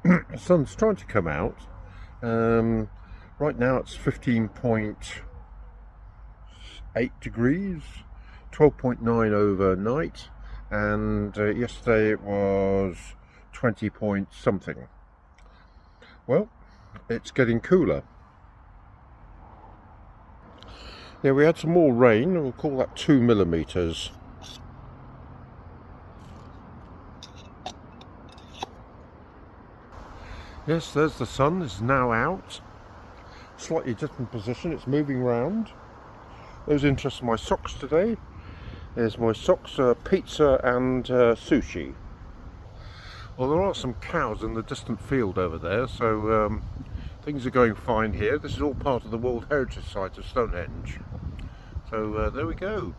The sun's trying to come out. Right now it's 15.8 degrees, 12.9 overnight, and yesterday it was 20 point something. Well, it's getting cooler. Yeah, we had some more rain, we'll call that 2 millimeters. Yes, there's the sun, it's now out. Slightly different position, it's moving round. Those interested in my socks today. There's my socks, pizza and sushi. Well, there are some cows in the distant field over there, so things are going fine here. This is all part of the World Heritage Site of Stonehenge. So there we go.